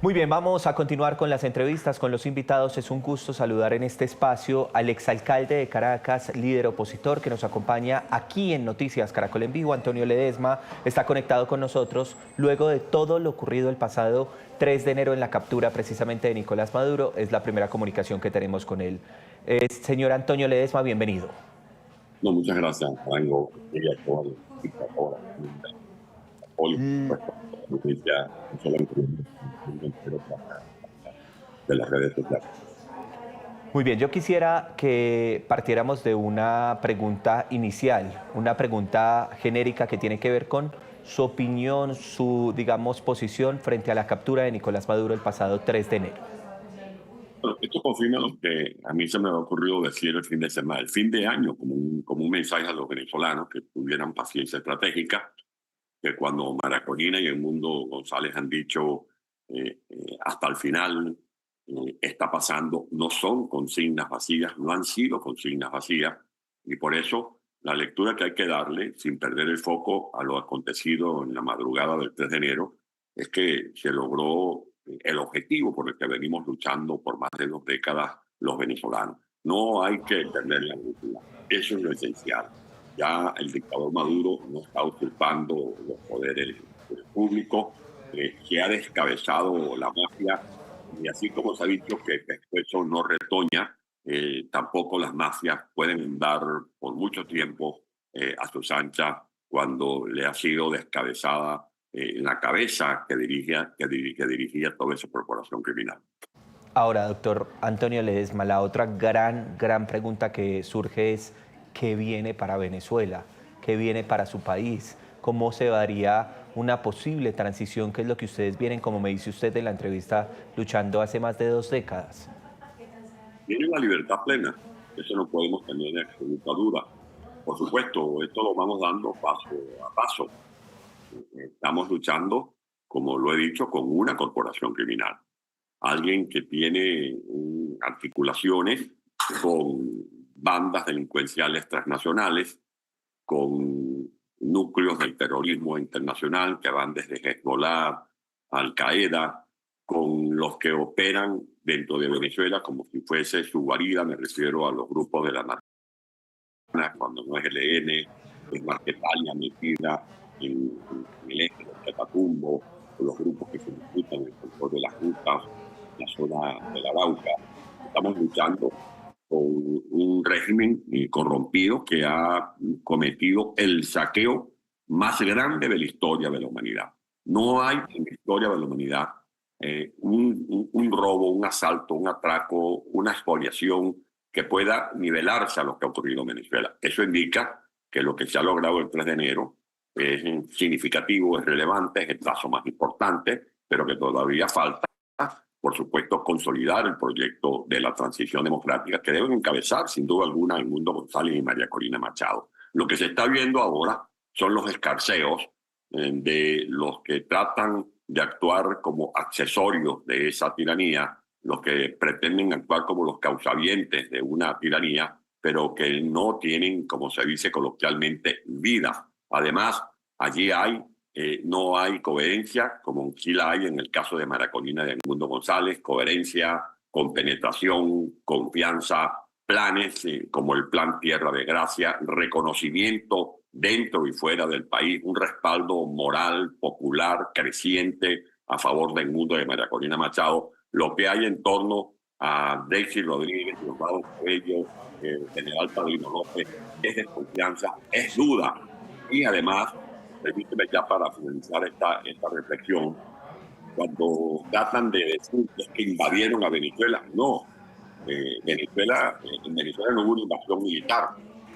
Muy bien, vamos a continuar con las entrevistas con los invitados. Es un gusto saludar en este espacio al exalcalde de Caracas, líder opositor, que nos acompaña aquí en Noticias Caracol en Vivo. Antonio Ledesma está conectado con nosotros luego de todo lo ocurrido el pasado 3 de enero en la captura precisamente de Nicolás Maduro. Es la primera comunicación que tenemos con él. Señor Antonio Ledesma, bienvenido. No, muchas gracias, Rango, y a toda la equipo, a toda la apoyo, por L- supuesto, a la noticia, no solamente en el mundo entero, de las redes sociales. Muy bien, yo quisiera que partiéramos de una pregunta inicial, una pregunta genérica que tiene que ver con su opinión, su, digamos, posición frente a la captura de Nicolás Maduro el pasado 3 de enero. Bueno, esto confirma lo que a mí se me ha ocurrido decir el fin de semana, el fin de año, como un mensaje a los venezolanos que tuvieran paciencia estratégica, que cuando Maracolina y el Mundo González han dicho hasta el final está pasando, no son consignas vacías, no han sido consignas vacías, y por eso la lectura que hay que darle, sin perder el foco a lo acontecido en la madrugada del 3 de enero, es que se logró el objetivo por el que venimos luchando por más de 2 décadas los venezolanos. No hay que perder la brújula, eso es lo esencial. Ya el dictador Maduro no está usurpando los poderes públicos, se ha descabezado la mafia y así como se ha dicho que eso no retoña, tampoco las mafias pueden dar por mucho tiempo a sus anchas cuando le ha sido descabezada la cabeza que dirigía toda esa corporación criminal. Ahora, doctor Antonio Ledesma, la otra gran pregunta que surge es, ¿qué viene para Venezuela? ¿Qué viene para su país? ¿Cómo se daría una posible transición, que es lo que ustedes vienen, como me dice usted en la entrevista, luchando hace más de 2 décadas? Tiene la libertad plena, eso no podemos tener absoluta duda. Por supuesto, esto lo vamos dando paso a paso. Estamos luchando, como lo he dicho, con una corporación criminal. Alguien que tiene articulaciones con bandas delincuenciales transnacionales, con núcleos del terrorismo internacional que van desde Hezbollah, Al Qaeda, con los que operan dentro de Venezuela como si fuese su guarida. Me refiero a los grupos de la cuando no es el ELN, es Marquetalia metida en el eje del Catatumbo, o los grupos que se disputan el control de las rutas, la zona de la Bauca. Estamos luchando con un régimen corrompido que ha cometido el saqueo más grande de la historia de la humanidad. No hay en la historia de la humanidad un robo, un asalto, un atraco, una expoliación que pueda nivelarse a lo que ha ocurrido en Venezuela. Eso indica que lo que se ha logrado el 3 de enero es significativo, es relevante, es el paso más importante, pero que todavía falta, por supuesto, consolidar el proyecto de la transición democrática que deben encabezar, sin duda alguna, el Mundo González y María Corina Machado. Lo que se está viendo ahora son los escarceos de los que tratan de actuar como accesorios de esa tiranía, los que pretenden actuar como los causavientes de una tiranía, pero que no tienen, como se dice coloquialmente, vida. Además, allí no hay coherencia, como sí la hay en el caso de Maracolina y de Mundo González, coherencia, compenetración, confianza, planes como el Plan Tierra de Gracia, reconocimiento dentro y fuera del país, un respaldo moral, popular, creciente a favor del mundo de María Corina Machado. Lo que hay en torno a Daisy Rodríguez, Osvaldo Cabello, General Padrino López, es desconfianza, es duda. Y además, permíteme ya para finalizar esta reflexión, cuando tratan de decir que invadieron a Venezuela, no. En Venezuela no hubo una invasión militar.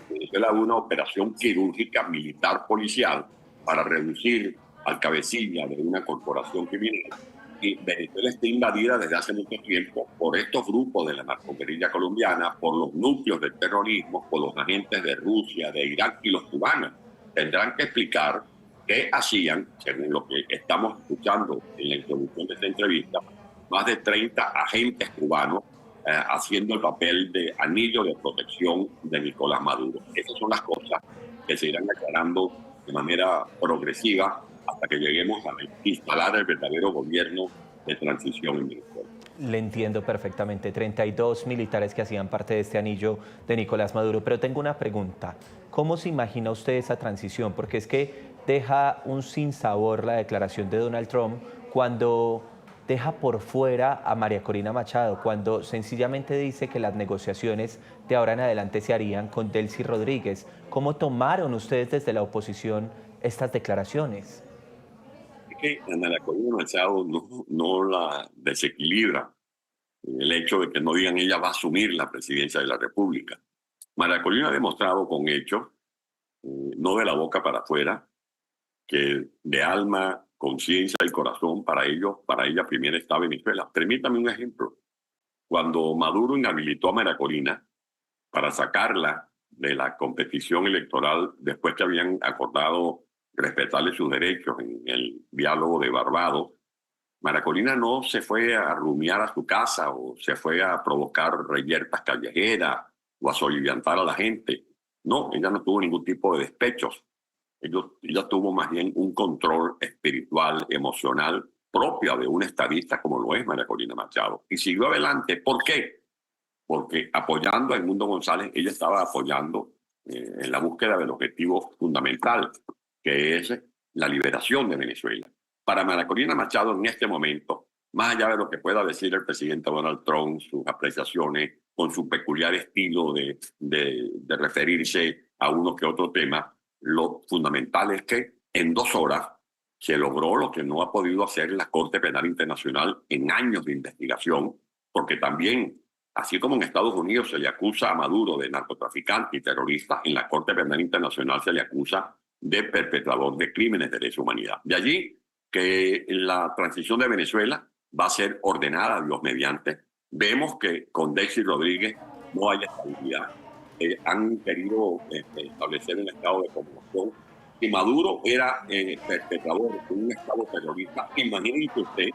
En Venezuela hubo una operación quirúrgica militar policial para reducir al cabecilla de una corporación criminal. Y Venezuela está invadida desde hace mucho tiempo por estos grupos de la narcoguerrilla colombiana, por los núcleos del terrorismo, por los agentes de Rusia, de Irak y los cubanos. Tendrán que explicar qué hacían, según lo que estamos escuchando en la introducción de esta entrevista, más de 30 agentes cubanos haciendo el papel de anillo de protección de Nicolás Maduro. Esas son las cosas que se irán aclarando de manera progresiva hasta que lleguemos a instalar el verdadero gobierno de transición en Venezuela. Le entiendo perfectamente, 32 militares que hacían parte de este anillo de Nicolás Maduro, pero tengo una pregunta. ¿Cómo se imagina usted esa transición? Porque es que deja un sinsabor la declaración de Donald Trump cuando deja por fuera a María Corina Machado, cuando sencillamente dice que las negociaciones de ahora en adelante se harían con Delcy Rodríguez. ¿Cómo tomaron ustedes desde la oposición estas declaraciones? Es que a María Corina Machado no la desequilibra el hecho de que no digan ella va a asumir la presidencia de la República. María Corina ha demostrado con hechos, no de la boca para afuera, que de alma, conciencia y corazón para ella primero está Venezuela. Permítame un ejemplo. Cuando Maduro inhabilitó a María Corina para sacarla de la competición electoral después que habían acordado respetarle sus derechos en el diálogo de Barbados, María Corina no se fue a rumiar a su casa o se fue a provocar reyertas callejeras o a soliviantar a la gente. No, ella no tuvo ningún tipo de despechos. Ella tuvo más bien un control espiritual, emocional, propia de un estadista como lo es María Corina Machado. Y siguió adelante. ¿Por qué? Porque apoyando a Edmundo González, ella estaba apoyando en la búsqueda del objetivo fundamental, que es la liberación de Venezuela. Para María Corina Machado en este momento, más allá de lo que pueda decir el presidente Donald Trump, sus apreciaciones, con su peculiar estilo de referirse a uno que otro tema, lo fundamental es que en 2 horas se logró lo que no ha podido hacer la Corte Penal Internacional en años de investigación, porque también, así como en Estados Unidos se le acusa a Maduro de narcotraficante y terrorista, en la Corte Penal Internacional se le acusa de perpetrador de crímenes de lesa humanidad. De allí que la transición de Venezuela va a ser ordenada, Dios mediante. Vemos que con Delcy Rodríguez no hay estabilidad. Han querido establecer un estado de conmoción. Si Maduro era perpetrador de un estado terrorista, imagínese usted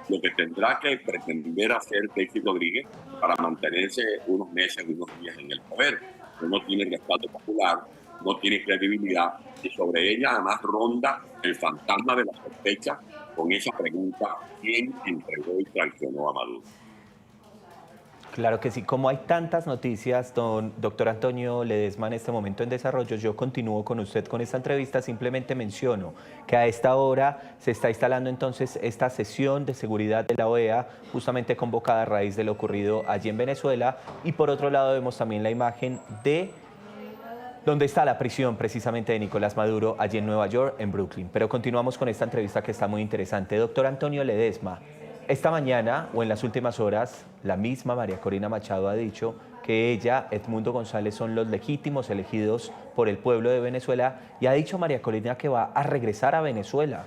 lo que tendrá que pretender hacer Delcy Rodríguez para mantenerse unos meses, unos días en el poder. No tiene respaldo popular, no tiene credibilidad y sobre ella además ronda el fantasma de la sospecha con esa pregunta: ¿quién entregó y traicionó a Maduro? Claro que sí, como hay tantas noticias, doctor Antonio Ledesma, en este momento en desarrollo, yo continúo con usted con esta entrevista, simplemente menciono que a esta hora se está instalando entonces esta sesión de seguridad de la OEA, justamente convocada a raíz de lo ocurrido allí en Venezuela, y por otro lado vemos también la imagen de donde está la prisión precisamente de Nicolás Maduro, allí en Nueva York, en Brooklyn. Pero continuamos con esta entrevista que está muy interesante. Doctor Antonio Ledesma, esta mañana o en las últimas horas, la misma María Corina Machado ha dicho que ella, Edmundo González, son los legítimos elegidos por el pueblo de Venezuela y ha dicho María Corina que va a regresar a Venezuela.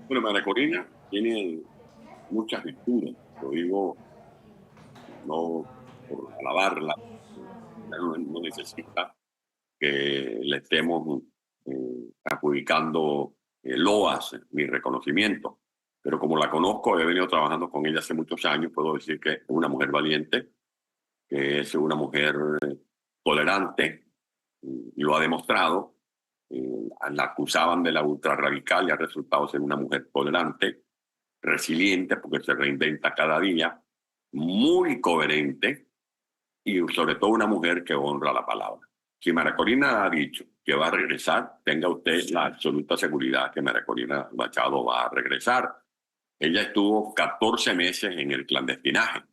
Bueno, María Corina tiene muchas virtudes, lo digo no por alabarla, no necesita que le estemos adjudicando loas ni reconocimiento. Pero como la conozco, he venido trabajando con ella hace muchos años, puedo decir que es una mujer valiente, que es una mujer tolerante, y lo ha demostrado. La acusaban de la ultrarradical y ha resultado ser una mujer tolerante, resiliente, porque se reinventa cada día, muy coherente y sobre todo una mujer que honra la palabra. Si María Corina ha dicho que va a regresar, tenga usted la absoluta seguridad que María Corina Machado va a regresar. Ella estuvo 14 meses en el clandestinaje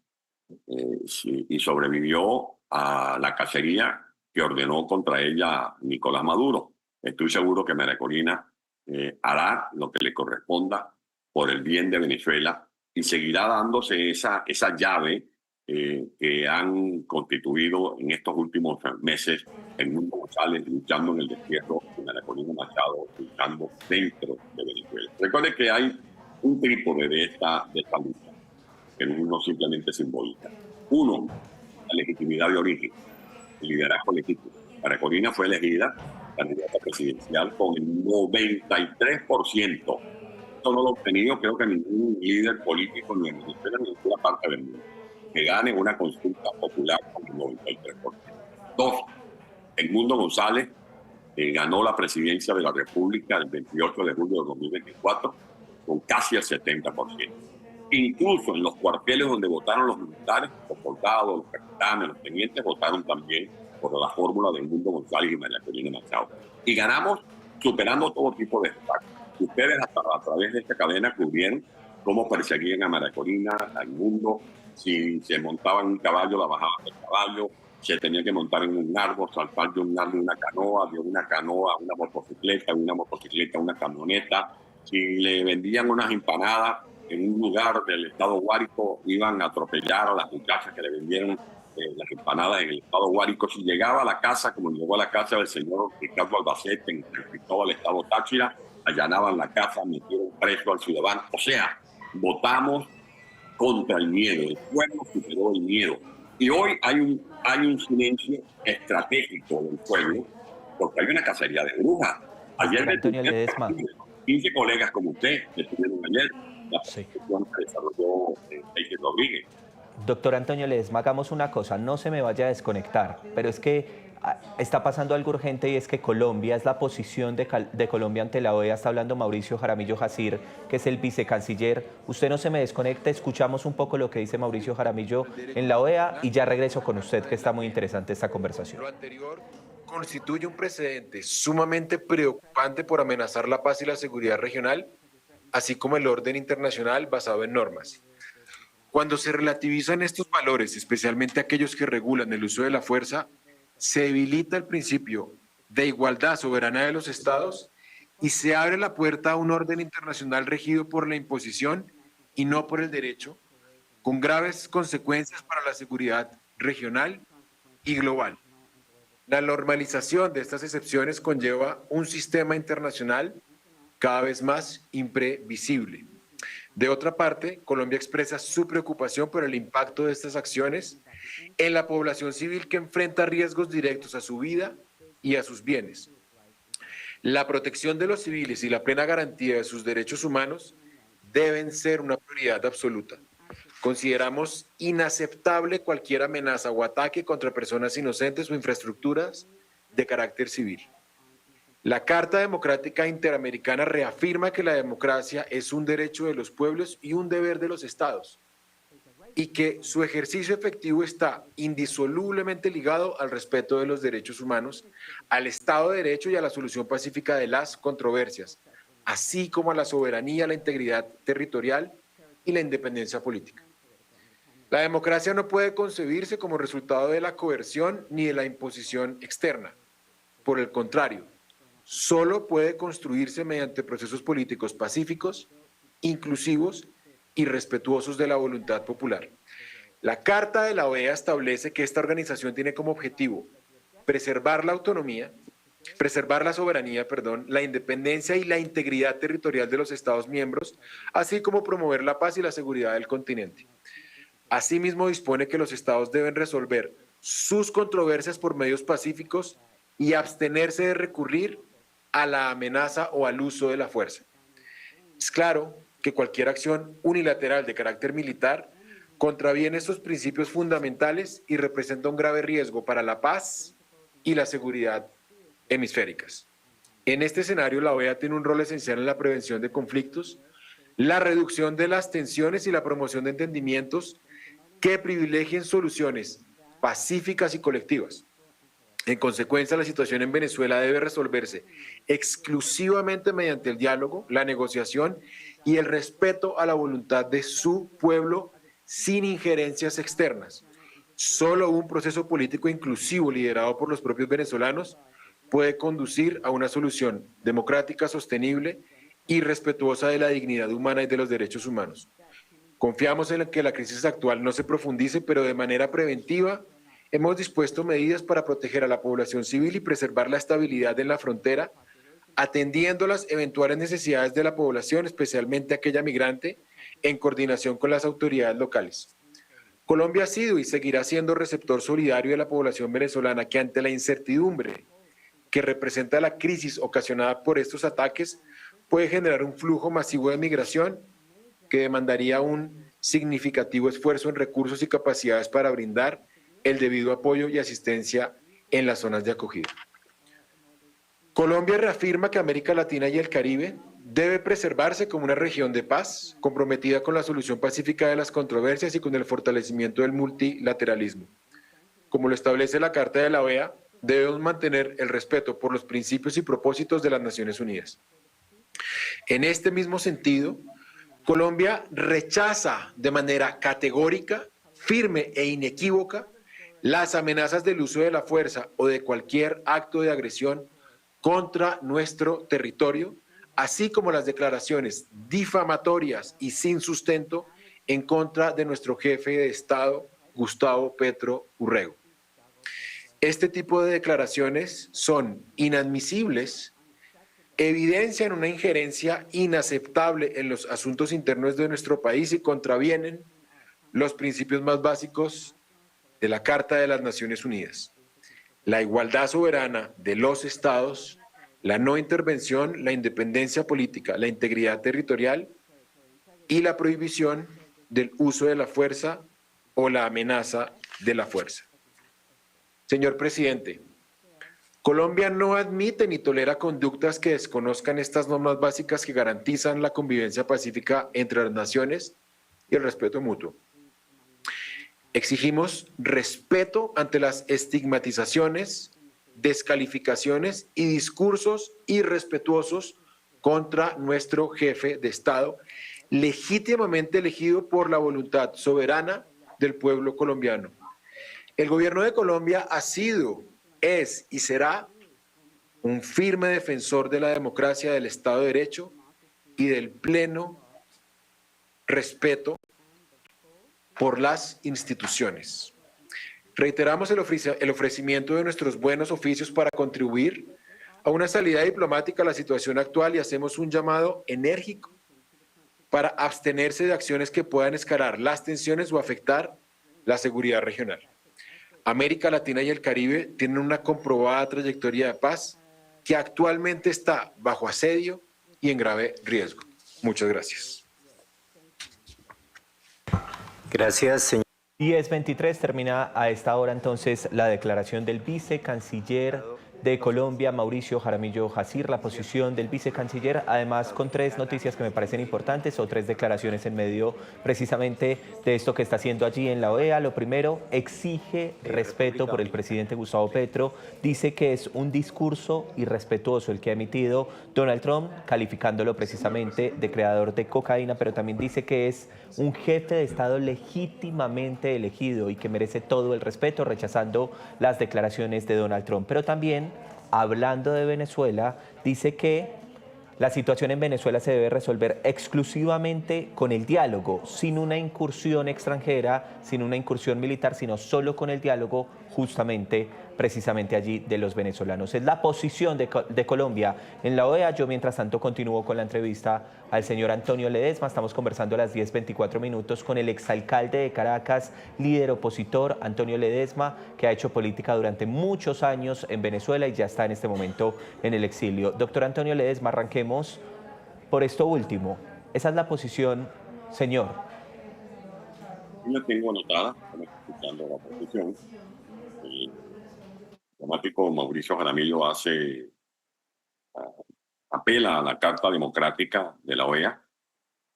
y sobrevivió a la cacería que ordenó contra ella Nicolás Maduro. Estoy seguro que María Corina hará lo que le corresponda por el bien de Venezuela y seguirá dándose esa llave que han constituido en estos últimos meses Edmundo González luchando en el destierro y María Corina Machado luchando dentro de Venezuela. Recuerde que hay un trípode de esta lucha, que no simplemente simbólica. Uno, la legitimidad de origen, el liderazgo legítimo. María Corina fue elegida candidata presidencial con el 93%. Esto no lo ha obtenido, creo que ningún líder político ni en Venezuela ni en ninguna parte del mundo, que gane una consulta popular con el 93%. Dos, Edmundo González ganó la presidencia de la República el 28 de julio de 2024 con casi el 70%. Incluso en los cuarteles donde votaron los militares, los soldados, los capitanes, los tenientes, votaron también por la fórmula de Edmundo González y María Corina Machado. Y ganamos superando todo tipo de obstáculos. Ustedes a través de esta cadena cubrieron cómo perseguían a María Corina, a Edmundo, si se montaba en un caballo, la bajaban del caballo, se tenía que montar en un árbol, saltar de un árbol a una canoa, de una canoa a una motocicleta, de una motocicleta a una camioneta. Si le vendían unas empanadas en un lugar del estado Guárico, iban a atropellar a las muchachas que le vendieron las empanadas en el estado Guárico. Si llegaba a la casa, como llegó a la casa del señor Ricardo Albacete en Cristóbal, el estado Táchira, allanaban la casa, metieron preso al ciudadano. O sea, votamos contra el miedo. El pueblo superó el miedo. Y hoy hay un silencio estratégico del pueblo, porque hay una cacería de brujas. Ayer Antonio Ledesma. 15 colegas como usted estuvieron ayer. La Sí. presentación que desarrolló Eider Rodríguez. Doctor Antonio Ledesma, hagamos una cosa, no se me vaya a desconectar, pero es que está pasando algo urgente y es que Colombia, es la posición de Colombia ante la OEA, está hablando Mauricio Jaramillo Jacir, que es el vicecanciller. Usted no se me desconecte, escuchamos un poco lo que dice Mauricio Jaramillo en la OEA y ya regreso con usted, que está muy interesante esta conversación. Lo anterior constituye un precedente sumamente preocupante por amenazar la paz y la seguridad regional, así como el orden internacional basado en normas. Cuando se relativizan estos valores, especialmente aquellos que regulan el uso de la fuerza, se debilita el principio de igualdad soberana de los estados y se abre la puerta a un orden internacional regido por la imposición y no por el derecho, con graves consecuencias para la seguridad regional y global. La normalización de estas excepciones conlleva un sistema internacional cada vez más imprevisible. De otra parte, Colombia expresa su preocupación por el impacto de estas acciones en la población civil que enfrenta riesgos directos a su vida y a sus bienes. La protección de los civiles y la plena garantía de sus derechos humanos deben ser una prioridad absoluta. Consideramos inaceptable cualquier amenaza o ataque contra personas inocentes o infraestructuras de carácter civil. La Carta Democrática Interamericana reafirma que la democracia es un derecho de los pueblos y un deber de los estados, y que su ejercicio efectivo está indisolublemente ligado al respeto de los derechos humanos, al Estado de Derecho y a la solución pacífica de las controversias, así como a la soberanía, la integridad territorial y la independencia política. La democracia no puede concebirse como resultado de la coerción ni de la imposición externa. Por el contrario, solo puede construirse mediante procesos políticos pacíficos, inclusivos y respetuosos de la voluntad popular. La Carta de la OEA establece que esta organización tiene como objetivo preservar la soberanía, la independencia y la integridad territorial de los Estados miembros, así como promover la paz y la seguridad del continente. Asimismo, dispone que los Estados deben resolver sus controversias por medios pacíficos y abstenerse de recurrir a la amenaza o al uso de la fuerza. Es claro que cualquier acción unilateral de carácter militar contraviene estos principios fundamentales y representa un grave riesgo para la paz y la seguridad hemisféricas. En este escenario, la OEA tiene un rol esencial en la prevención de conflictos, la reducción de las tensiones y la promoción de entendimientos que privilegien soluciones pacíficas y colectivas. En consecuencia, la situación en Venezuela debe resolverse exclusivamente mediante el diálogo, la negociación y el respeto a la voluntad de su pueblo sin injerencias externas. Solo un proceso político inclusivo liderado por los propios venezolanos puede conducir a una solución democrática, sostenible y respetuosa de la dignidad humana y de los derechos humanos. Confiamos en que la crisis actual no se profundice, pero de manera preventiva hemos dispuesto medidas para proteger a la población civil y preservar la estabilidad en la frontera, atendiendo las eventuales necesidades de la población, especialmente aquella migrante, en coordinación con las autoridades locales. Colombia ha sido y seguirá siendo receptor solidario de la población venezolana que, ante la incertidumbre que representa la crisis ocasionada por estos ataques, puede generar un flujo masivo de migración que demandaría un significativo esfuerzo en recursos y capacidades para brindar el debido apoyo y asistencia en las zonas de acogida. Colombia reafirma que América Latina y el Caribe debe preservarse como una región de paz, comprometida con la solución pacífica de las controversias y con el fortalecimiento del multilateralismo. Como lo establece la Carta de la OEA, debemos mantener el respeto por los principios y propósitos de las Naciones Unidas. En este mismo sentido, Colombia rechaza de manera categórica, firme e inequívoca las amenazas del uso de la fuerza o de cualquier acto de agresión contra nuestro territorio, así como las declaraciones difamatorias y sin sustento en contra de nuestro jefe de Estado, Gustavo Petro Urrego. Este tipo de declaraciones son inadmisibles, evidencian una injerencia inaceptable en los asuntos internos de nuestro país y contravienen los principios más básicos de la Carta de las Naciones Unidas: la igualdad soberana de los estados, la no intervención, la independencia política, la integridad territorial y la prohibición del uso de la fuerza o la amenaza de la fuerza. Señor presidente, Colombia no admite ni tolera conductas que desconozcan estas normas básicas que garantizan la convivencia pacífica entre las naciones y el respeto mutuo. Exigimos respeto ante las estigmatizaciones, descalificaciones y discursos irrespetuosos contra nuestro jefe de Estado, legítimamente elegido por la voluntad soberana del pueblo colombiano. El gobierno de Colombia ha sido, es y será un firme defensor de la democracia, del Estado de Derecho y del pleno respeto por las instituciones. Reiteramos el ofrecimiento de nuestros buenos oficios para contribuir a una salida diplomática a la situación actual y hacemos un llamado enérgico para abstenerse de acciones que puedan escalar las tensiones o afectar la seguridad regional. América Latina y el Caribe tienen una comprobada trayectoria de paz que actualmente está bajo asedio y en grave riesgo. Muchas gracias. Gracias, señor. 10:23 termina a esta hora entonces la declaración del vicecanciller de Colombia, Mauricio Jaramillo Jacir, la posición del vicecanciller, además con tres noticias que me parecen importantes o tres declaraciones en medio precisamente de esto que está haciendo allí en la OEA. Lo primero, exige respeto por el presidente Gustavo Petro, dice que es un discurso irrespetuoso el que ha emitido Donald Trump, calificándolo precisamente de creador de cocaína, pero también dice que es un jefe de Estado legítimamente elegido y que merece todo el respeto, rechazando las declaraciones de Donald Trump. Pero también, hablando de Venezuela, dice que la situación en Venezuela se debe resolver exclusivamente con el diálogo, sin una incursión extranjera, sin una incursión militar, sino solo con el diálogo, justamente, precisamente allí de los venezolanos. Es la posición de Colombia en la OEA. Yo, mientras tanto, continúo con la entrevista al señor Antonio Ledesma. Estamos conversando a las 10:24 minutos con el exalcalde de Caracas, líder opositor, Antonio Ledesma, que ha hecho política durante muchos años en Venezuela y ya está en este momento en el exilio. Doctor Antonio Ledesma, arranquemos por esto último. Esa es la posición, señor. Yo la tengo anotada, estamos escuchando la posición. El diplomático Mauricio Jaramillo apela a la Carta Democrática de la OEA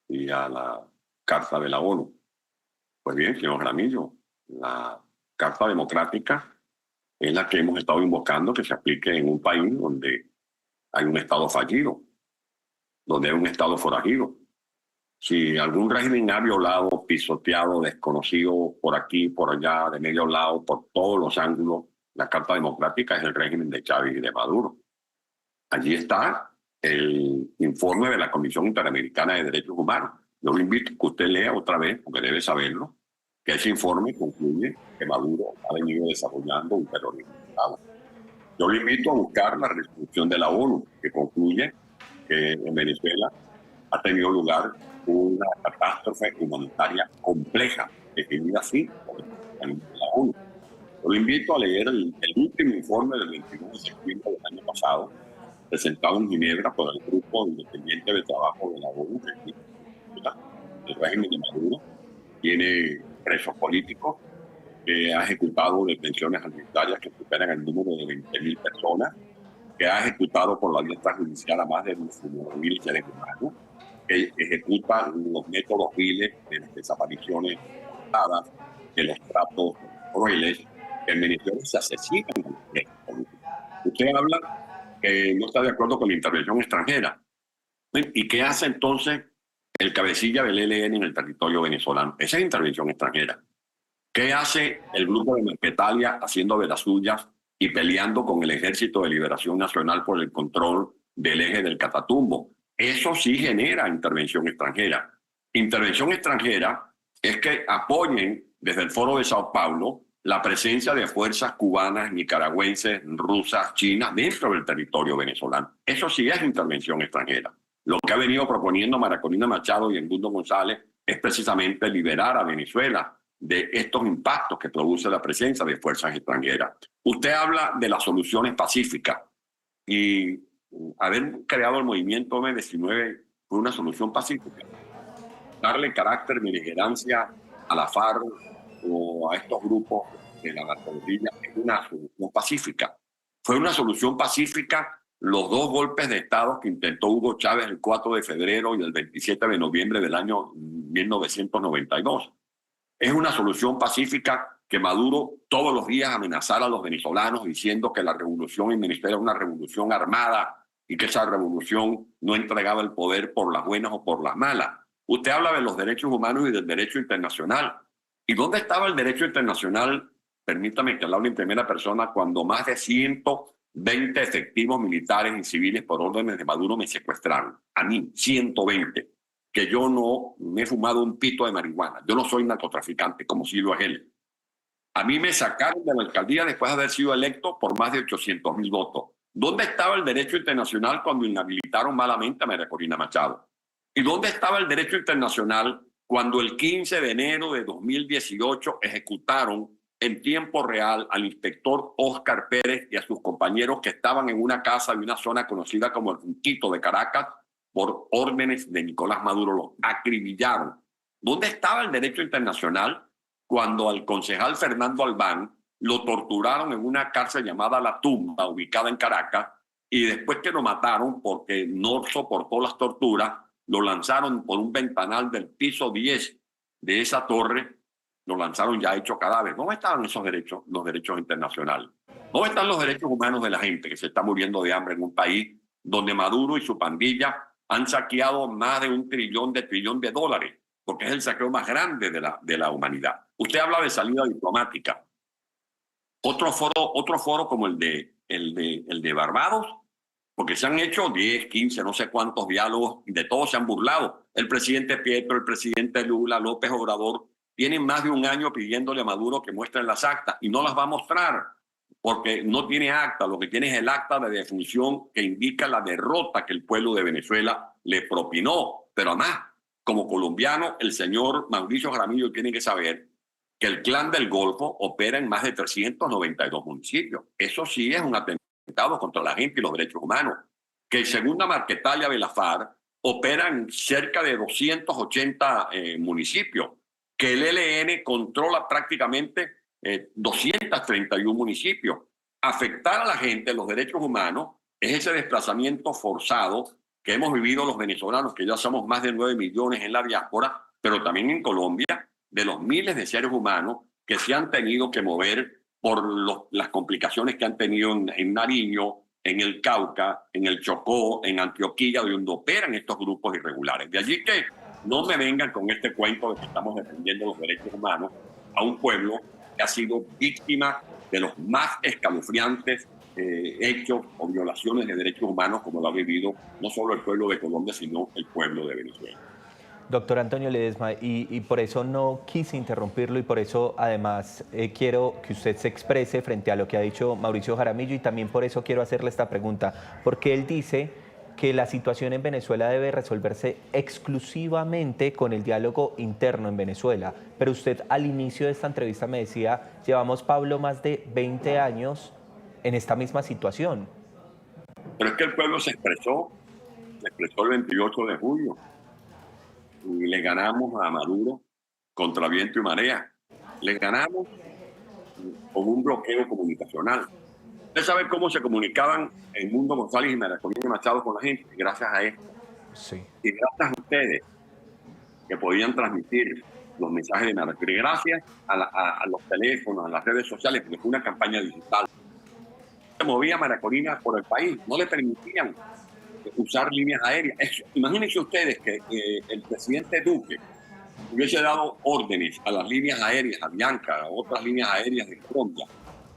y a la Carta de la ONU. Pues bien, señor Jaramillo, la Carta Democrática es la que hemos estado invocando que se aplique en un país donde hay un Estado fallido, donde hay un Estado forajido. Si algún régimen ha violado, pisoteado, desconocido por aquí, por allá, de medio lado, por todos los ángulos, la Carta Democrática es el régimen de Chávez y de Maduro. Allí está el informe de la Comisión Interamericana de Derechos Humanos. Yo lo invito a que usted lea otra vez, porque debe saberlo, que ese informe concluye que Maduro ha venido desarrollando un terrorismo. Yo le invito a buscar la resolución de la ONU, que concluye que en Venezuela ha tenido lugar una catástrofe humanitaria compleja, definida así por la ONU. Yo lo invito a leer el último informe del 21 de septiembre del año pasado, presentado en Ginebra por el Grupo Independiente de Trabajo de la ONU. El régimen de Maduro tiene presos políticos, que ha ejecutado detenciones arbitrarias que superan el número de 20.000 personas, que ha ejecutado por la vía extrajudicial a más de 1.000 seres humanos, que ejecuta los métodos viles de las desapariciones forzadas, de los tratos crueles, que en Venezuela se asesinan a los presos políticos. Usted habla que no está de acuerdo con la intervención extranjera. ¿Y qué hace entonces el cabecilla del ELN en el territorio venezolano? Esa es intervención extranjera. ¿Qué hace el grupo de Marquetalia haciendo de las suyas y peleando con el Ejército de Liberación Nacional por el control del eje del Catatumbo? Eso sí genera intervención extranjera. Intervención extranjera es que apoyen desde el Foro de Sao Paulo la presencia de fuerzas cubanas, nicaragüenses, rusas, chinas dentro del territorio venezolano. Eso sí es intervención extranjera. Lo que ha venido proponiendo María Corina Machado y Edmundo González es precisamente liberar a Venezuela de estos impactos que produce la presencia de fuerzas extranjeras. Usted habla de las soluciones pacíficas y haber creado el movimiento M-19 fue una solución pacífica. Darle carácter beligerancia a la FARC o a estos grupos de la narcoguerrilla es una solución pacífica. Fue una solución pacífica los dos golpes de Estado que intentó Hugo Chávez el 4 de febrero y el 27 de noviembre del año 1992. Es una solución pacífica que Maduro todos los días amenazara a los venezolanos diciendo que la revolución en Venezuela era una revolución armada y que esa revolución no entregaba el poder por las buenas o por las malas. Usted habla de los derechos humanos y del derecho internacional. ¿Y dónde estaba el derecho internacional? Permítame que hable en primera persona cuando más de 120 efectivos militares y civiles por órdenes de Maduro me secuestraron. A mí, 120. Que yo no me he fumado un pito de marihuana. Yo no soy narcotraficante, como sí lo es él. A mí me sacaron de la alcaldía después de haber sido electo por más de 800,000 votos. ¿Dónde estaba el derecho internacional cuando inhabilitaron malamente a María Corina Machado? ¿Y dónde estaba el derecho internacional cuando el 15 de enero de 2018 ejecutaron en tiempo real al inspector Óscar Pérez y a sus compañeros que estaban en una casa de una zona conocida como el Junquito de Caracas por órdenes de Nicolás Maduro? Los acribillaron. ¿Dónde estaba el derecho internacional cuando al concejal Fernando Albán lo torturaron en una cárcel llamada La Tumba, ubicada en Caracas, y después que lo mataron porque no soportó las torturas, lo lanzaron por un ventanal del piso 10 de esa torre, lo lanzaron ya hecho cadáver? ¿Dónde estaban esos derechos, los derechos internacionales? ¿Dónde están los derechos humanos de la gente que se está muriendo de hambre en un país donde Maduro y su pandilla han saqueado más de $1 trillón de dólares, porque es el saqueo más grande de la humanidad? Usted habla de salida diplomática. Otro foro como el de Barbados, porque se han hecho 10, 15, no sé cuántos diálogos, y de todos se han burlado. El presidente Pietro, el presidente Lula, López Obrador, tienen más de un año pidiéndole a Maduro que muestren las actas y no las va a mostrar, porque no tiene acta. Lo que tiene es el acta de defunción que indica la derrota que el pueblo de Venezuela le propinó. Pero además, como colombiano, el señor Mauricio Jaramillo tiene que saber que el Clan del Golfo opera en más de 392 municipios. Eso sí es un atentado contra la gente y los derechos humanos. Que según la Marquetalia de la FARC, operan cerca de 280 municipios. Que el ELN controla prácticamente 231 municipios. Afectar a la gente, los derechos humanos, es ese desplazamiento forzado que hemos vivido los venezolanos, que ya somos más de 9 millones en la diáspora, pero también en Colombia, de los miles de seres humanos que se han tenido que mover por las complicaciones que han tenido en Nariño, en el Cauca, en el Chocó, en Antioquia, donde operan estos grupos irregulares. De allí que no me vengan con este cuento de que estamos defendiendo los derechos humanos a un pueblo que ha sido víctima de los más escalofriantes hechos o violaciones de derechos humanos, como lo ha vivido no solo el pueblo de Colombia, sino el pueblo de Venezuela. Doctor Antonio Ledesma, y por eso no quise interrumpirlo y por eso además quiero que usted se exprese frente a lo que ha dicho Mauricio Jaramillo, y también por eso quiero hacerle esta pregunta, porque él dice que la situación en Venezuela debe resolverse exclusivamente con el diálogo interno en Venezuela. Pero usted al inicio de esta entrevista me decía, llevamos, Pablo, más de 20 años en esta misma situación. Pero es que el pueblo se expresó el 28 de julio y le ganamos a Maduro contra viento y marea. Le ganamos con un bloqueo comunicacional. Usted sabe cómo se comunicaban el Mundo González y María Corina Machado con la gente, gracias a esto. Sí. Y gracias a ustedes que podían transmitir los mensajes de María Corina, gracias a los teléfonos, a las redes sociales, porque fue una campaña digital. Se movía María Corina por el país, no le permitían usar líneas aéreas. Imagínense ustedes que el presidente Duque hubiese dado órdenes a las líneas aéreas, a Bianca, a otras líneas aéreas de Colombia,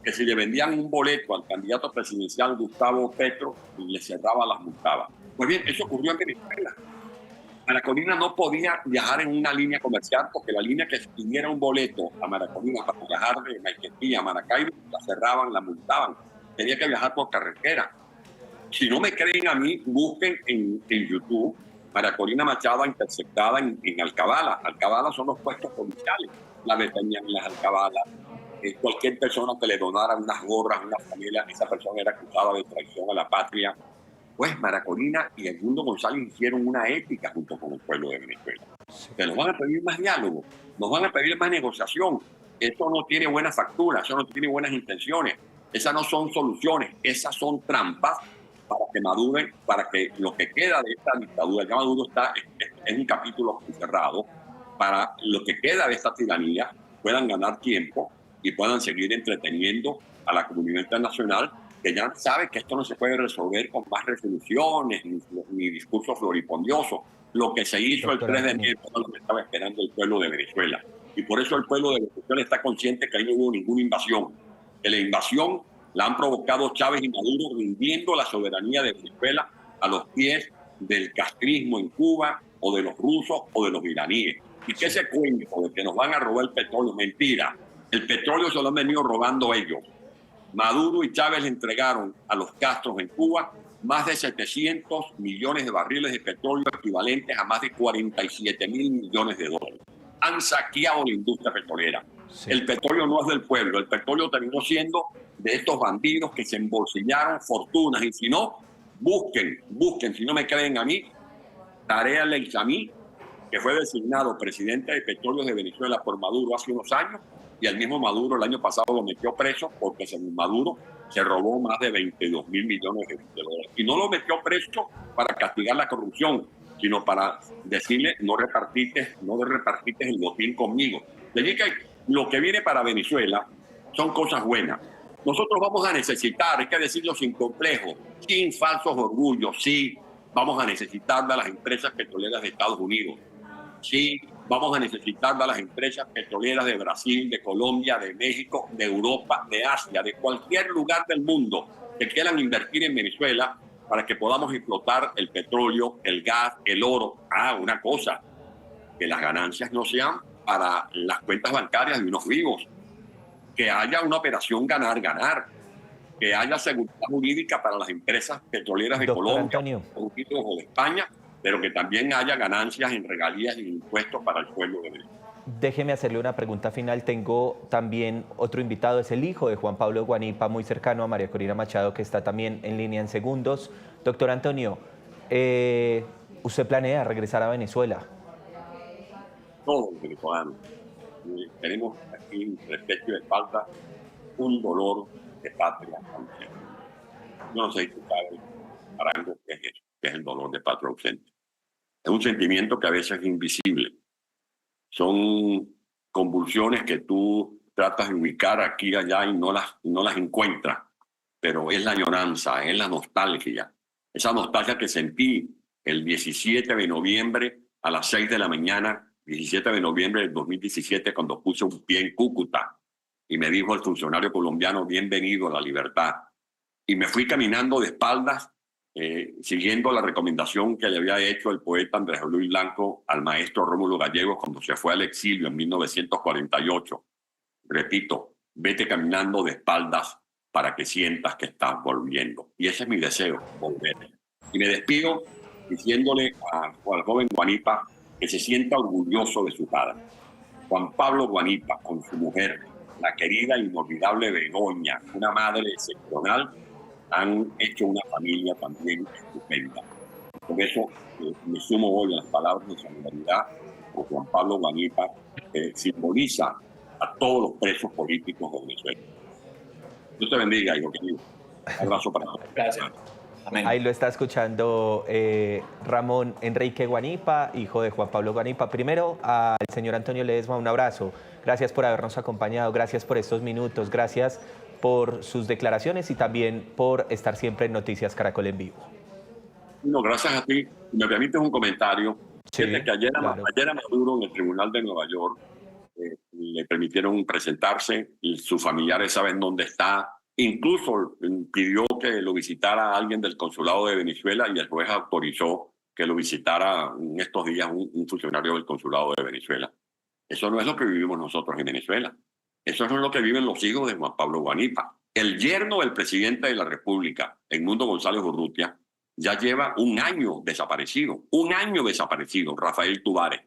que si le vendían un boleto al candidato presidencial Gustavo Petro, le cerraba, las multaba. Pues bien, eso ocurrió en Venezuela. María Corina no podía viajar en una línea comercial porque la línea que pidiera un boleto a María Corina para viajar de Maiquetía a Maracaibo, la cerraban, la multaban. Tenía que viajar por carretera. Si no me creen a mí, busquen en YouTube María Corina Machado interceptada en Alcabala. Alcabala son los puestos policiales. La detenían en las Alcabalas. Cualquier persona que le donara unas gorras a una familia, esa persona era acusada de traición a la patria. Pues María Corina y el Mundo González hicieron una ética junto con el pueblo de Venezuela. Que nos van a pedir más diálogo, nos van a pedir más negociación. Esto no tiene buenas facturas, eso no tiene buenas intenciones. Esas no son soluciones, esas son trampas para que maduren, para que lo que queda de esta dictadura, ya Maduro está en un capítulo cerrado, para lo que queda de esta tiranía puedan ganar tiempo y puedan seguir entreteniendo a la comunidad internacional, que ya sabe que esto no se puede resolver con más resoluciones ni discursos floripondiosos. Lo que se hizo el 3 de enero es lo que estaba esperando el pueblo de Venezuela. Y por eso el pueblo de Venezuela está consciente que ahí no hubo ninguna invasión. Que la invasión la han provocado Chávez y Maduro rindiendo la soberanía de Venezuela a los pies del castrismo en Cuba o de los rusos o de los iraníes. ¿Y qué se cuenta de que nos van a robar el petróleo? Mentira. El petróleo se lo han venido robando ellos. Maduro y Chávez le entregaron a los Castros en Cuba más de 700 millones de barriles de petróleo, equivalentes a más de 47 mil millones de dólares. Han saqueado la industria petrolera. Sí. El petróleo no es del pueblo, el petróleo terminó siendo de estos bandidos que se embolsillaron fortunas. Y si no, busquen, si no me creen a mí, Tarek El-Aissami, que fue designado presidente de Petróleos de Venezuela por Maduro hace unos años, y el mismo Maduro el año pasado lo metió preso porque según Maduro se robó más de 22 mil millones de dólares. Y no lo metió preso para castigar la corrupción, sino para decirle no repartiste el botín conmigo. Le dije que lo que viene para Venezuela son cosas buenas. Nosotros vamos a necesitar, hay que decirlo sin complejo, sin falsos orgullos, sí, vamos a necesitar de las empresas petroleras de Estados Unidos. Sí, vamos a necesitar de las empresas petroleras de Brasil, de Colombia, de México, de Europa, de Asia, de cualquier lugar del mundo que quieran invertir en Venezuela para que podamos explotar el petróleo, el gas, el oro. Una cosa, que las ganancias no sean para las cuentas bancarias de unos vivos, que haya una operación ganar-ganar, que haya seguridad jurídica para las empresas petroleras de Colombia o de España, pero que también haya ganancias en regalías y impuestos para el pueblo de Venezuela. Déjeme hacerle una pregunta final. Tengo también otro invitado, es el hijo de Juan Pablo Guanipa, muy cercano a María Corina Machado, que está también en línea en segundos. Doctor Antonio, ¿usted planea regresar a Venezuela? Todos los venezolanos tenemos aquí respeto y espalda un dolor de patria. Yo no sé si tú sabes, Arango, qué es eso, qué es el dolor de patria ausente. Es un sentimiento que a veces es invisible. Son convulsiones que tú tratas de ubicar aquí y allá y no las encuentras. Pero es la añoranza, es la nostalgia. Esa nostalgia que sentí el 17 de noviembre a las 6 de la mañana, 17 de noviembre del 2017, cuando puse un pie en Cúcuta y me dijo el funcionario colombiano, bienvenido a la libertad. Y me fui caminando de espaldas, siguiendo la recomendación que le había hecho el poeta Andrés Luis Blanco al maestro Rómulo Gallegos cuando se fue al exilio en 1948. Repito, vete caminando de espaldas para que sientas que estás volviendo. Y ese es mi deseo, volver. Y me despido diciéndole al joven Guanipa que se sienta orgulloso de su padre. Juan Pablo Guanipa, con su mujer, la querida e inolvidable Begoña, una madre excepcional, han hecho una familia también estupenda. Por eso me sumo hoy a las palabras de solidaridad por Juan Pablo Guanipa, que simboliza a todos los presos políticos de Venezuela. Dios te bendiga, hijo querido. Un abrazo para todos. Gracias. Amén. Ahí lo está escuchando Ramón Enrique Guanipa, hijo de Juan Pablo Guanipa. Primero, al señor Antonio Ledesma, un abrazo. Gracias por habernos acompañado, gracias por estos minutos, gracias por sus declaraciones y también por estar siempre en Noticias Caracol en Vivo. No, gracias a ti. Si me permites un comentario. Sí, Desde que ayer a Maduro en el Tribunal de Nueva York le permitieron presentarse y sus familiares saben dónde está. Incluso pidió que lo visitara alguien del consulado de Venezuela y el juez autorizó que lo visitara en estos días un funcionario del consulado de Venezuela. Eso no es lo que vivimos nosotros en Venezuela. Eso no es lo que viven los hijos de Juan Pablo Guanipa. El yerno del presidente de la República, Edmundo González Urrutia, ya lleva un año desaparecido, Rafael Tubares.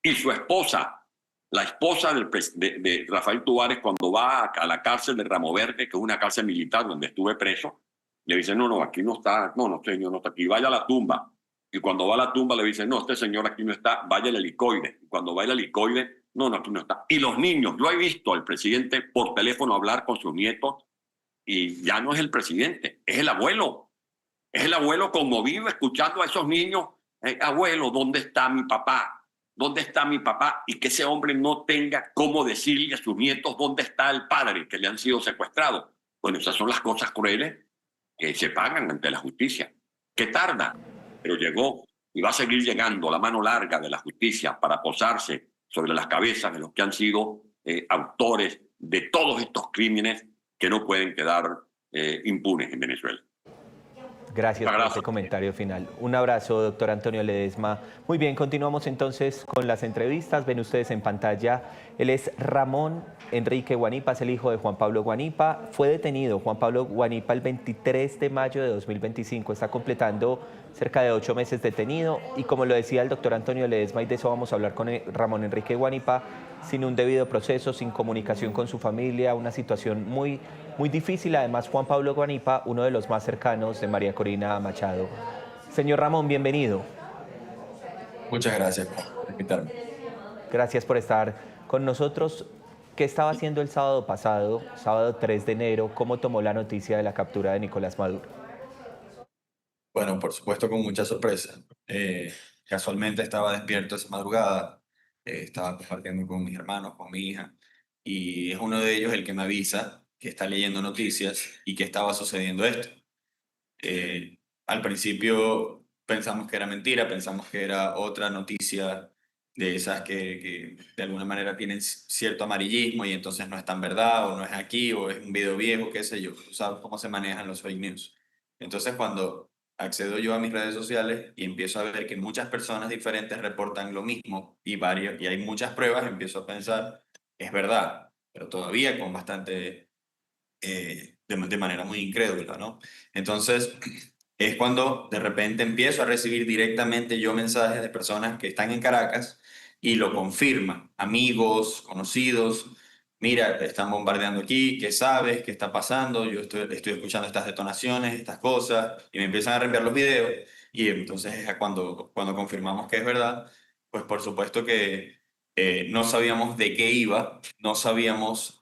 Y su esposa, la esposa de Rafael Tubares, cuando va a la cárcel de Ramo Verde, que es una cárcel militar donde estuve preso, le dicen, no, aquí no está, no, señor, no está aquí, vaya a la tumba. Y cuando va a la tumba le dicen, no, este señor aquí no está, vaya al helicoide. Y cuando va al helicoide, no, aquí no está. Y los niños, yo he visto al presidente por teléfono hablar con sus nietos y ya no es el presidente, es el abuelo. Es el abuelo conmovido escuchando a esos niños, abuelo, ¿dónde está mi papá? ¿Dónde está mi papá? Y que ese hombre no tenga cómo decirle a sus nietos dónde está el padre que le han sido secuestrados. Bueno, esas son las cosas crueles que se pagan ante la justicia. Que tarda, pero llegó y va a seguir llegando la mano larga de la justicia para posarse sobre las cabezas de los que han sido autores de todos estos crímenes que no pueden quedar impunes en Venezuela. Gracias por ese comentario final. Un abrazo, doctor Antonio Ledesma. Muy bien, continuamos entonces con las entrevistas. Ven ustedes en pantalla, él es Ramón Enrique Guanipa, es el hijo de Juan Pablo Guanipa. Fue detenido Juan Pablo Guanipa el 23 de mayo de 2025. Está completando cerca de 8 meses detenido. Y como lo decía el doctor Antonio Ledesma, y de eso vamos a hablar con Ramón Enrique Guanipa, sin un debido proceso, sin comunicación con su familia, una situación muy difícil. Además, Juan Pablo Guanipa, uno de los más cercanos de María Corina Machado. Señor Ramón, bienvenido. Muchas gracias por invitarme. Gracias por estar con nosotros. ¿Qué estaba haciendo el sábado pasado, sábado 3 de enero? ¿Cómo tomó la noticia de la captura de Nicolás Maduro? Bueno, por supuesto con mucha sorpresa. Casualmente estaba despierto esa madrugada, estaba compartiendo con mis hermanos, con mi hija, y es uno de ellos el que me avisa que está leyendo noticias y que estaba sucediendo esto. Al principio pensamos que era mentira, pensamos que era otra noticia de esas que de alguna manera tienen cierto amarillismo y entonces no es tan verdad o no es aquí o es un video viejo, qué sé yo. Tú sabes cómo se manejan los fake news. Entonces cuando accedo yo a mis redes sociales y empiezo a ver que muchas personas diferentes reportan lo mismo y hay muchas pruebas, empiezo a pensar, es verdad, pero todavía con bastante, de manera muy incrédula, ¿no? Entonces es cuando de repente empiezo a recibir directamente yo mensajes de personas que están en Caracas y lo confirman, amigos, conocidos. Mira, te están bombardeando aquí, ¿qué sabes? ¿Qué está pasando? Yo estoy escuchando estas detonaciones, estas cosas, y me empiezan a reenviar los videos, y entonces es cuando confirmamos que es verdad, pues por supuesto que no sabíamos de qué iba, no sabíamos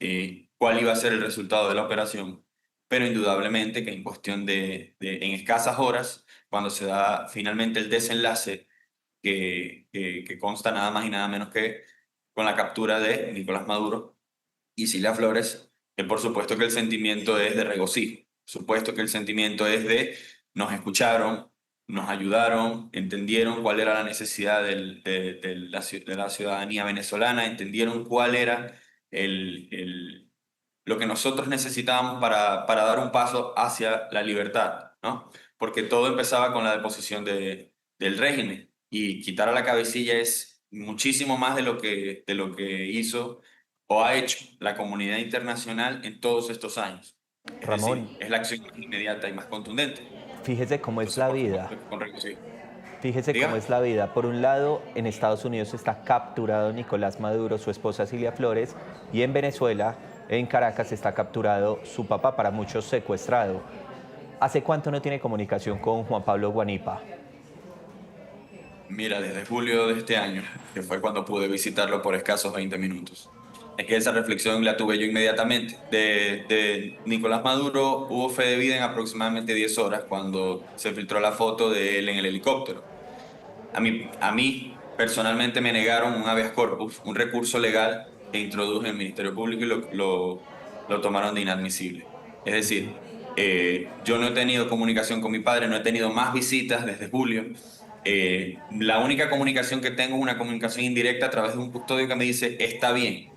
cuál iba a ser el resultado de la operación, pero indudablemente que en cuestión en escasas horas, cuando se da finalmente el desenlace que consta nada más y nada menos que con la captura de Nicolás Maduro y Cilia Flores, que por supuesto que el sentimiento es de regocijo, por supuesto que el sentimiento es de nos escucharon, nos ayudaron, entendieron cuál era la necesidad de la ciudadanía venezolana, entendieron cuál era lo que nosotros necesitábamos para dar un paso hacia la libertad, ¿no? Porque todo empezaba con la deposición del régimen y quitar a la cabecilla es muchísimo más de lo que hizo o ha hecho la comunidad internacional en todos estos años. Es Ramón, decir, es la acción más inmediata y más contundente. fíjese cómo es Entonces, la por vida. supuesto, con regocijo. Fíjese Diga. cómo es la vida. Por un lado, en Estados Unidos está capturado Nicolás Maduro, su esposa Cilia Flores, y en Venezuela, en Caracas, está capturado su papá, para muchos secuestrado. ¿Hace cuánto no tiene comunicación con Juan Pablo Guanipa? Mira, desde julio de este año, que fue cuando pude visitarlo por escasos 20 minutos. es que esa reflexión la tuve yo inmediatamente. De Nicolás Maduro hubo fe de vida en aproximadamente 10 horas cuando se filtró la foto de él en el helicóptero. A mí personalmente me negaron un habeas corpus, un recurso legal que introduje el Ministerio Público y lo tomaron de inadmisible. Es decir, yo no he tenido comunicación con mi padre, no he tenido más visitas desde julio. La única comunicación que tengo es una comunicación indirecta a través de un custodio que me dice, está bien.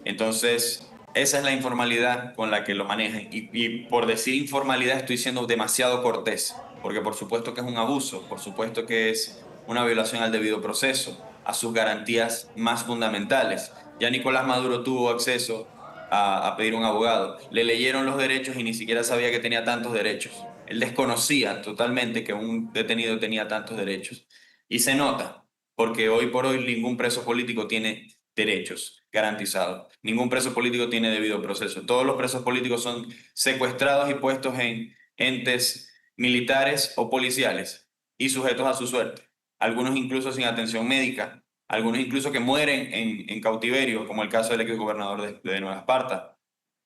Entonces, esa es la informalidad con la que lo manejan. Y por decir informalidad estoy siendo demasiado cortés, porque por supuesto que es un abuso, por supuesto que es una violación al debido proceso, a sus garantías más fundamentales. Ya Nicolás Maduro tuvo acceso a pedir un abogado. Le leyeron los derechos y ni siquiera sabía que tenía tantos derechos. Él desconocía totalmente que un detenido tenía tantos derechos. Y se nota, porque hoy por hoy ningún preso político tiene derechos garantizados. Ningún preso político tiene debido proceso. Todos los presos políticos son secuestrados y puestos en entes militares o policiales y sujetos a su suerte. Algunos incluso sin atención médica, algunos incluso que mueren en cautiverio, como el caso del ex gobernador de Nueva Esparta.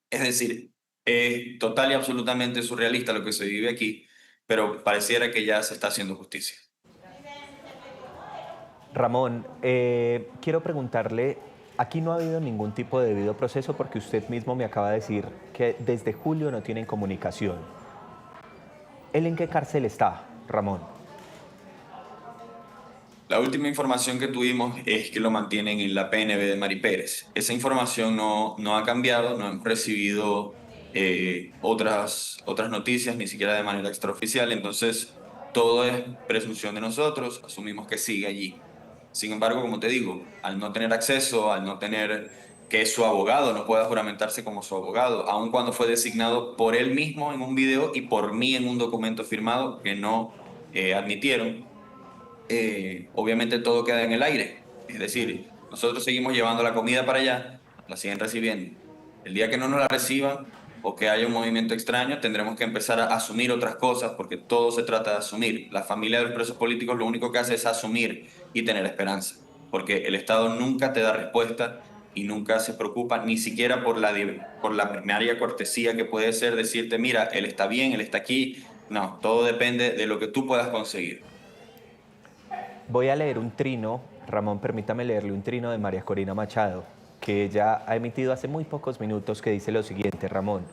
Es decir, es total y absolutamente surrealista lo que se vive aquí, pero pareciera que ya se está haciendo justicia. Ramón, quiero preguntarle, aquí no ha habido ningún tipo de debido proceso porque usted mismo me acaba de decir que desde julio no tienen comunicación. ¿Él en qué cárcel está, Ramón? La última información que tuvimos es que lo mantienen en la PNB de Mari Pérez. Esa información no ha cambiado, no hemos recibido otras noticias, ni siquiera de manera extraoficial, entonces todo es presunción de nosotros, asumimos que sigue allí. Sin embargo, como te digo, al no tener acceso, al no tener que su abogado no pueda juramentarse como su abogado, aun cuando fue designado por él mismo en un video y por mí en un documento firmado que no admitieron, obviamente todo queda en el aire. Es decir, nosotros seguimos llevando la comida para allá, la siguen recibiendo. El día que no nos la reciban o que haya un movimiento extraño, tendremos que empezar a asumir otras cosas porque todo se trata de asumir. La familia de los presos políticos lo único que hace es asumir y tener esperanza, porque el Estado nunca te da respuesta y nunca se preocupa ni siquiera por la primaria cortesía que puede ser decirte, mira, él está bien, él está aquí. No, todo depende de lo que tú puedas conseguir. Voy a leer un trino, Ramón, permítame leerle un trino de María Corina Machado, que ella ha emitido hace muy pocos minutos, que dice lo siguiente, Ramón.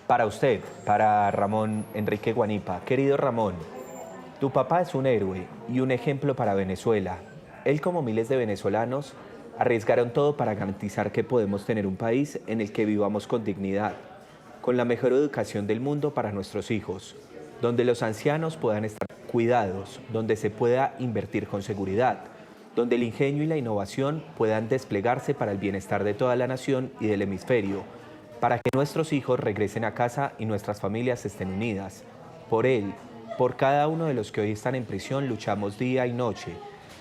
Para usted, para Ramón Enrique Guanipa, querido Ramón, tu papá es un héroe y un ejemplo para Venezuela. Él, como miles de venezolanos, arriesgaron todo para garantizar que podemos tener un país en el que vivamos con dignidad, con la mejor educación del mundo para nuestros hijos, donde los ancianos puedan estar cuidados, donde se pueda invertir con seguridad, donde el ingenio y la innovación puedan desplegarse para el bienestar de toda la nación y del hemisferio, para que nuestros hijos regresen a casa y nuestras familias estén unidas. Por él, por cada uno de los que hoy están en prisión, luchamos día y noche.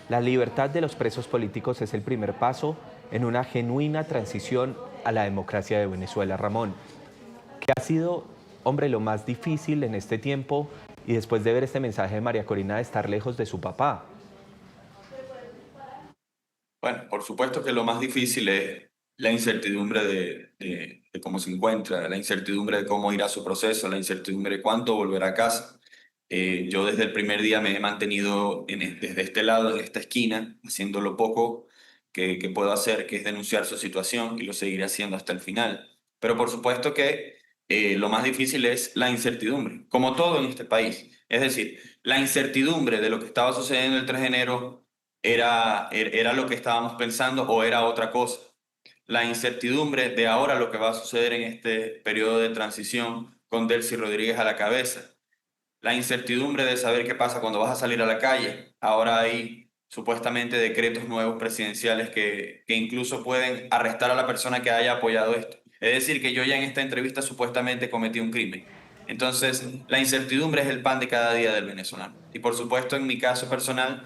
La libertad de los presos políticos es el primer paso en una genuina transición a la democracia de Venezuela. Ramón, ¿qué ha sido, hombre, lo más difícil en este tiempo y después de ver este mensaje de María Corina de estar lejos de su papá? Bueno, por supuesto que lo más difícil es la incertidumbre de cómo se encuentra, la incertidumbre de cómo irá su proceso, la incertidumbre de cuánto volverá a casa. Yo desde el primer día me he mantenido desde este lado, en esta esquina, haciendo lo poco que puedo hacer, que es denunciar su situación, y lo seguiré haciendo hasta el final. Pero por supuesto que lo más difícil es la incertidumbre, como todo en este país. Es decir, la incertidumbre de lo que estaba sucediendo el 3 de enero era lo que estábamos pensando o era otra cosa. La incertidumbre de ahora lo que va a suceder en este periodo de transición con Delcy Rodríguez a la cabeza. La incertidumbre de saber qué pasa cuando vas a salir a la calle. Ahora hay supuestamente decretos nuevos presidenciales que incluso pueden arrestar a la persona que haya apoyado esto. Es decir, que yo ya en esta entrevista supuestamente cometí un crimen. Entonces, la incertidumbre es el pan de cada día del venezolano. Y por supuesto, en mi caso personal,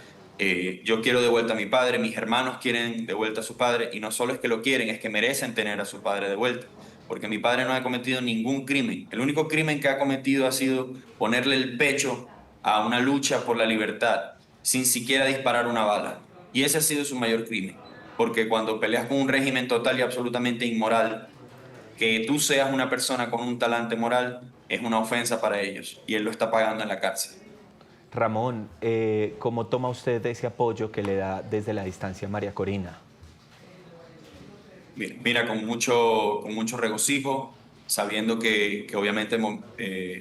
yo quiero de vuelta a mi padre, mis hermanos quieren de vuelta a su padre, y no solo es que lo quieren, es que merecen tener a su padre de vuelta, porque mi padre no ha cometido ningún crimen. El único crimen que ha cometido ha sido ponerle el pecho a una lucha por la libertad, sin siquiera disparar una bala. Y ese ha sido su mayor crimen, porque cuando peleas con un régimen total y absolutamente inmoral, que tú seas una persona con un talante moral es una ofensa para ellos y él lo está pagando en la cárcel. Ramón, ¿cómo toma usted ese apoyo que le da desde la distancia María Corina? Mira, con mucho regocijo, sabiendo que obviamente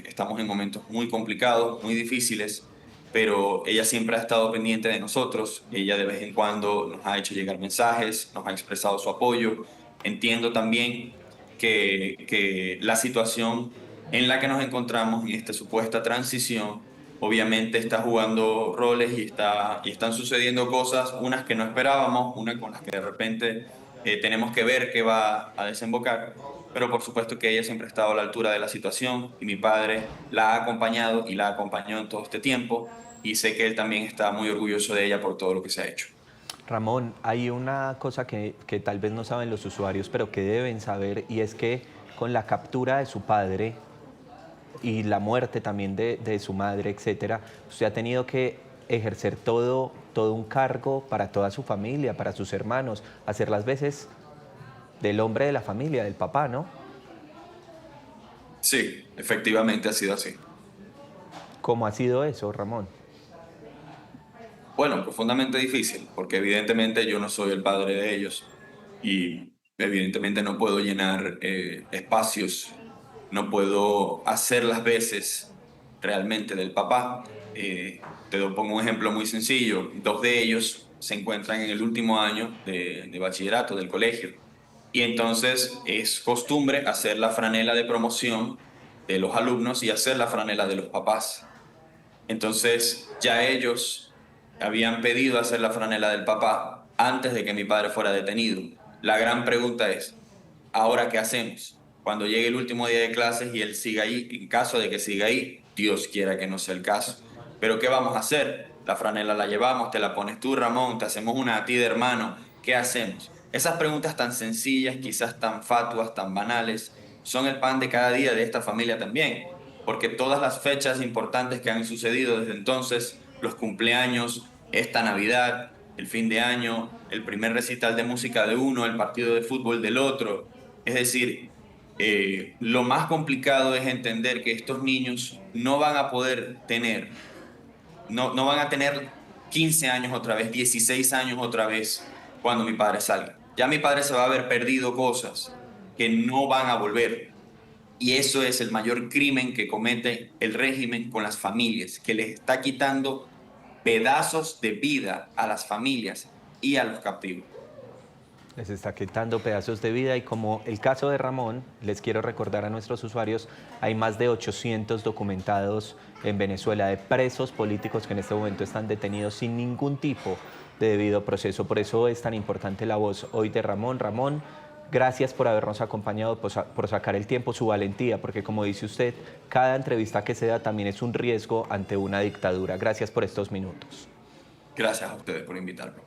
estamos en momentos muy complicados, muy difíciles, pero ella siempre ha estado pendiente de nosotros. Ella de vez en cuando nos ha hecho llegar mensajes, nos ha expresado su apoyo. Entiendo también que la situación en la que nos encontramos en esta supuesta transición, obviamente está jugando roles y están sucediendo cosas, unas que no esperábamos, unas con las que de repente tenemos que ver qué va a desembocar, pero por supuesto que ella siempre ha estado a la altura de la situación y mi padre la ha acompañado y la acompañó en todo este tiempo y sé que él también está muy orgulloso de ella por todo lo que se ha hecho. Ramón, hay una cosa que tal vez no saben los usuarios, pero que deben saber, y es que con la captura de su padre y la muerte también de su madre, etcétera, usted ha tenido que ejercer todo un cargo para toda su familia, para sus hermanos, hacer las veces del hombre de la familia, del papá, ¿no? Sí, efectivamente ha sido así. ¿Cómo ha sido eso, Ramón? Bueno, profundamente difícil, porque evidentemente yo no soy el padre de ellos y evidentemente no puedo llenar espacios, no puedo hacer las veces realmente del papá. Pongo un ejemplo muy sencillo. Dos de ellos se encuentran en el último año de bachillerato del colegio y entonces es costumbre hacer la franela de promoción de los alumnos y hacer la franela de los papás. Entonces ya ellos habían pedido hacer la franela del papá antes de que mi padre fuera detenido. La gran pregunta es, ¿ahora qué hacemos? Cuando llegue el último día de clases y él siga ahí, en caso de que siga ahí, Dios quiera que no sea el caso. Pero ¿qué vamos a hacer? La franela la llevamos, te la pones tú, Ramón, te hacemos una a ti de hermano. ¿Qué hacemos? Esas preguntas tan sencillas, quizás tan fatuas, tan banales, son el pan de cada día de esta familia también, porque todas las fechas importantes que han sucedido desde entonces, los cumpleaños, esta Navidad, el fin de año, el primer recital de música de uno, el partido de fútbol del otro, es decir, lo más complicado es entender que estos niños no van a poder tener, no van a tener 15 años otra vez, 16 años otra vez cuando mi padre salga. Ya mi padre se va a haber perdido cosas que no van a volver. Y eso es el mayor crimen que comete el régimen con las familias, que les está quitando pedazos de vida a las familias y a los captivos. Les está quitando pedazos de vida y como el caso de Ramón, les quiero recordar a nuestros usuarios, hay más de 800 documentados en Venezuela de presos políticos que en este momento están detenidos sin ningún tipo de debido proceso. Por eso es tan importante la voz hoy de Ramón. Ramón, gracias por habernos acompañado, por sacar el tiempo, su valentía, porque como dice usted, cada entrevista que se da también es un riesgo ante una dictadura. Gracias por estos minutos. Gracias a ustedes por invitarme.